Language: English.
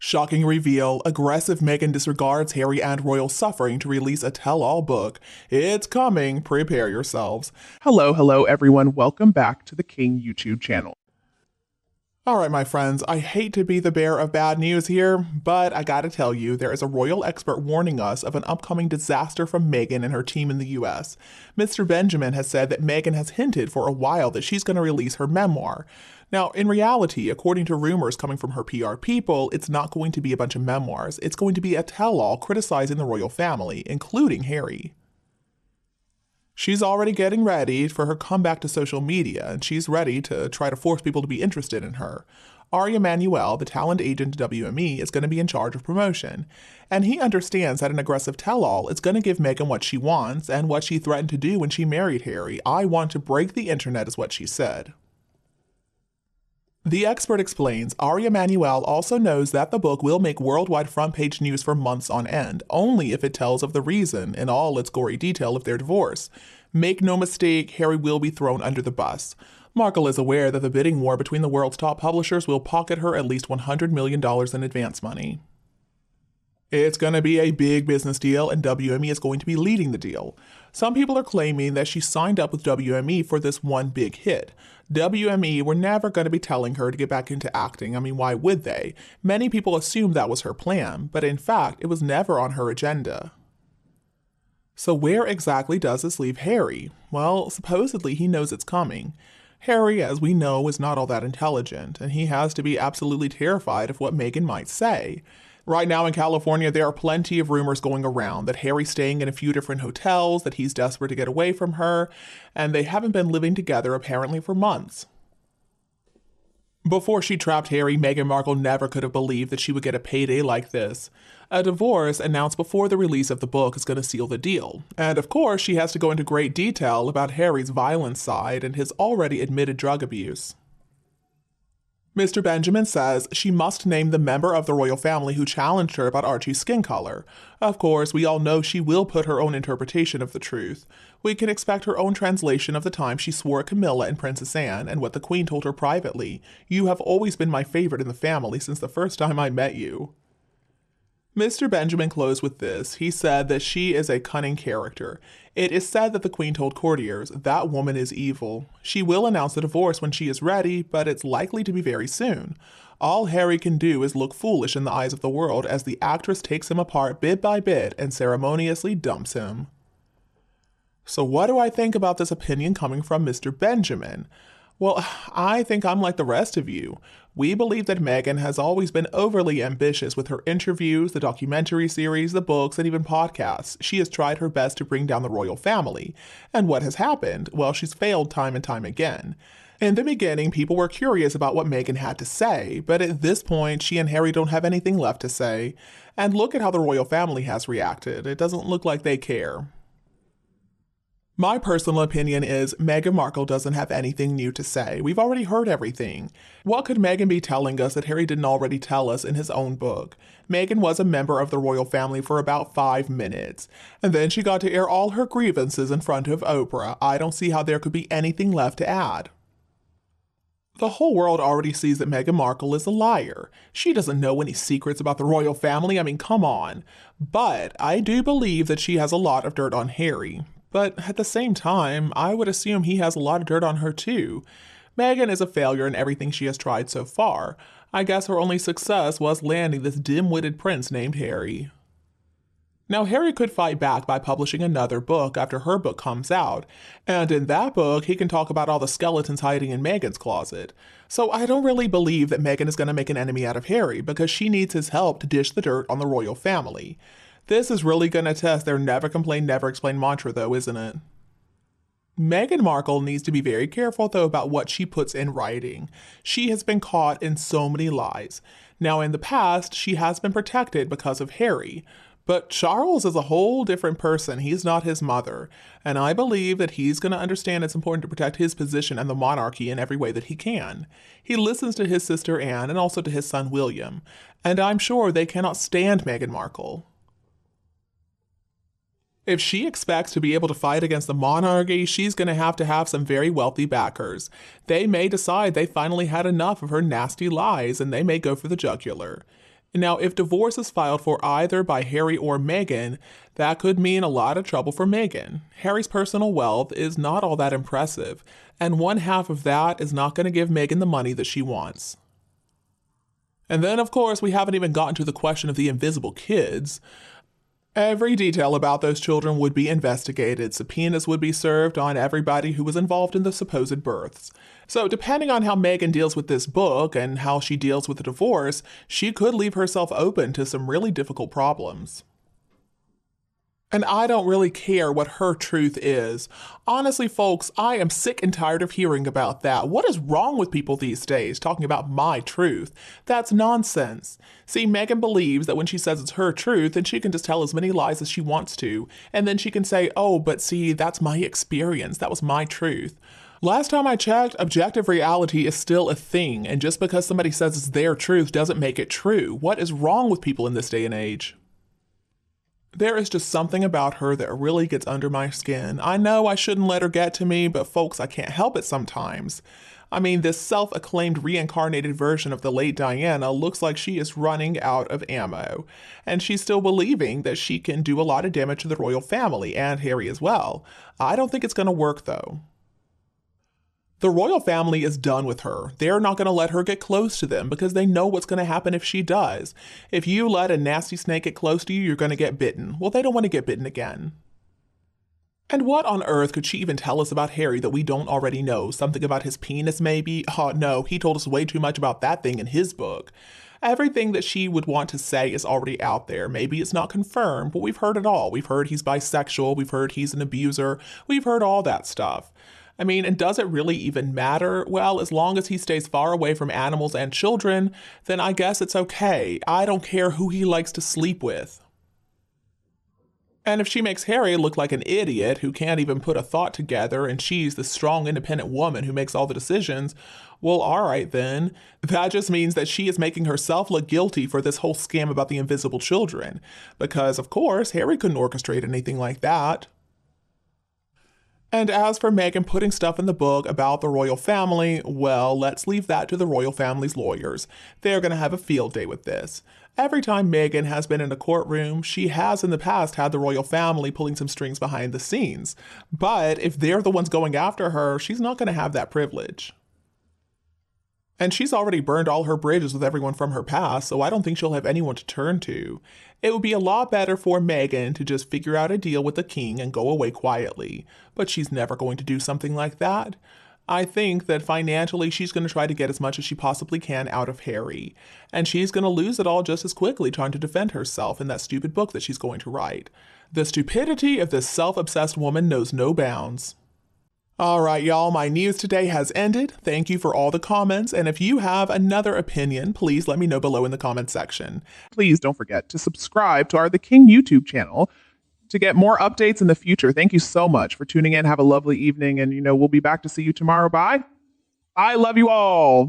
Shocking reveal, aggressive Meghan disregards Harry and royal suffering to release a tell-all book. It's coming, prepare yourselves. Hello everyone, welcome back to the King YouTube channel. Alright my friends, I hate to be the bearer of bad news here, but I gotta tell you, there is a royal expert warning us of an upcoming disaster from Meghan and her team in the US. Mr. Benjamin has said that Meghan has hinted for a while that she's going to release her memoir. Now, in reality, according to rumors coming from her PR people, it's not going to be a bunch of memoirs. It's going to be a tell-all criticizing the royal family, including Harry. She's already getting ready for her comeback to social media, and she's ready to try to force people to be interested in her. Ari Emanuel, the talent agent at WME, is going to be in charge of promotion, and he understands that an aggressive tell-all is going to give Meghan what she wants and what she threatened to do when she married Harry. "I want to break the internet," is what she said. The expert explains, Ari Emanuel also knows that the book will make worldwide front-page news for months on end, only if it tells of the reason, in all its gory detail, of their divorce. Make no mistake, Harry will be thrown under the bus. Markle is aware that the bidding war between the world's top publishers will pocket her at least $100 million in advance money. It's going to be a big business deal, and WME is going to be leading the deal. Some people are claiming that she signed up with WME for this one big hit. WME were never going to be telling her to get back into acting. I mean, why would they? Many people assumed that was her plan, but in fact, it was never on her agenda. So where exactly does this leave Harry? Well, supposedly he knows it's coming. Harry, as we know, is not all that intelligent, and he has to be absolutely terrified of what Meghan might say. Right now in California, there are plenty of rumors going around that Harry's staying in a few different hotels, that he's desperate to get away from her, and they haven't been living together apparently for months. Before she trapped Harry, Meghan Markle never could have believed that she would get a payday like this. A divorce announced before the release of the book is going to seal the deal. And of course, she has to go into great detail about Harry's violent side and his already admitted drug abuse. Mr. Benjamin says she must name the member of the royal family who challenged her about Archie's skin color. Of course, we all know she will put her own interpretation of the truth. We can expect her own translation of the time she swore at Camilla and Princess Anne and what the Queen told her privately. "You have always been my favorite in the family since the first time I met you." Mr. Benjamin closed with this. He said that she is a cunning character. It is said that the Queen told courtiers, "That woman is evil. She will announce the divorce when she is ready, but it's likely to be very soon." All Harry can do is look foolish in the eyes of the world as the actress takes him apart bit by bit and ceremoniously dumps him. So what do I think about this opinion coming from Mr. Benjamin? Well, I think I'm like the rest of you. We believe that Meghan has always been overly ambitious with her interviews, the documentary series, the books, and even podcasts. She has tried her best to bring down the royal family. And what has happened? Well, she's failed time and time again. In the beginning, people were curious about what Meghan had to say, but at this point, she and Harry don't have anything left to say. And look at how the royal family has reacted. It doesn't look like they care. My personal opinion is Meghan Markle doesn't have anything new to say. We've already heard everything. What could Meghan be telling us that Harry didn't already tell us in his own book? Meghan was a member of the royal family for about 5 minutes, and then she got to air all her grievances in front of Oprah. I don't see how there could be anything left to add. The whole world already sees that Meghan Markle is a liar. She doesn't know any secrets about the royal family. I mean, come on. But I do believe that she has a lot of dirt on Harry. But at the same time, I would assume he has a lot of dirt on her too. Meghan is a failure in everything she has tried so far. I guess her only success was landing this dim-witted prince named Harry. Now, Harry could fight back by publishing another book after her book comes out, and in that book, he can talk about all the skeletons hiding in Meghan's closet. So I don't really believe that Meghan is going to make an enemy out of Harry because she needs his help to dish the dirt on the royal family. This is really going to test their never complain, never explain mantra though, isn't it? Meghan Markle needs to be very careful though about what she puts in writing. She has been caught in so many lies. Now in the past, she has been protected because of Harry. But Charles is a whole different person. He's not his mother. And I believe that he's going to understand it's important to protect his position and the monarchy in every way that he can. He listens to his sister Anne and also to his son William. And I'm sure they cannot stand Meghan Markle. If she expects to be able to fight against the monarchy, she's going to have some very wealthy backers. They may decide they finally had enough of her nasty lies and they may go for the jugular. Now, if divorce is filed for either by Harry or Meghan, that could mean a lot of trouble for Meghan. Harry's personal wealth is not all that impressive, and one half of that is not going to give Meghan the money that she wants. And then, of course, we haven't even gotten to the question of the invisible kids. Every detail about those children would be investigated. Subpoenas would be served on everybody who was involved in the supposed births. So depending on how Meghan deals with this book and how she deals with the divorce, she could leave herself open to some really difficult problems. And I don't really care what her truth is. Honestly, folks, I am sick and tired of hearing about that. What is wrong with people these days talking about my truth? That's nonsense. See, Meghan believes that when she says it's her truth, then she can just tell as many lies as she wants to. And then she can say, oh, but see, that's my experience. That was my truth. Last time I checked, objective reality is still a thing. And just because somebody says it's their truth doesn't make it true. What is wrong with people in this day and age? There is just something about her that really gets under my skin. I know I shouldn't let her get to me, but folks, I can't help it sometimes. I mean, this self-acclaimed reincarnated version of the late Diana looks like she is running out of ammo. And she's still believing that she can do a lot of damage to the royal family, and Harry as well. I don't think it's going to work, though. The royal family is done with her. They're not going to let her get close to them because they know what's going to happen if she does. If you let a nasty snake get close to you, you're going to get bitten. Well, they don't want to get bitten again. And what on earth could she even tell us about Harry that we don't already know? Something about his penis, maybe? Oh, no, he told us way too much about that thing in his book. Everything that she would want to say is already out there. Maybe it's not confirmed, but we've heard it all. We've heard he's bisexual. We've heard he's an abuser. We've heard all that stuff. I mean, and does it really even matter? Well, as long as he stays far away from animals and children, then I guess it's okay. I don't care who he likes to sleep with. And if she makes Harry look like an idiot who can't even put a thought together and she's the strong, independent woman who makes all the decisions, well, all right then. That just means that she is making herself look guilty for this whole scam about the invisible children. Because, of course, Harry couldn't orchestrate anything like that. And as for Meghan putting stuff in the book about the royal family, well, let's leave that to the royal family's lawyers. They're going to have a field day with this. Every time Meghan has been in a courtroom, she has in the past had the royal family pulling some strings behind the scenes. But if they're the ones going after her, she's not going to have that privilege. And she's already burned all her bridges with everyone from her past, so I don't think she'll have anyone to turn to. It would be a lot better for Meghan to just figure out a deal with the king and go away quietly. But she's never going to do something like that. I think that financially she's going to try to get as much as she possibly can out of Harry. And she's going to lose it all just as quickly trying to defend herself in that stupid book that she's going to write. The stupidity of this self-obsessed woman knows no bounds. All right, y'all, my news today has ended. Thank you for all the comments, and if you have another opinion, please let me know below in the comment section. Please don't forget to subscribe to our The King YouTube channel to get more updates in the future. Thank you so much for tuning in. Have a lovely evening, and we'll be back to see you tomorrow. Bye. I love you all.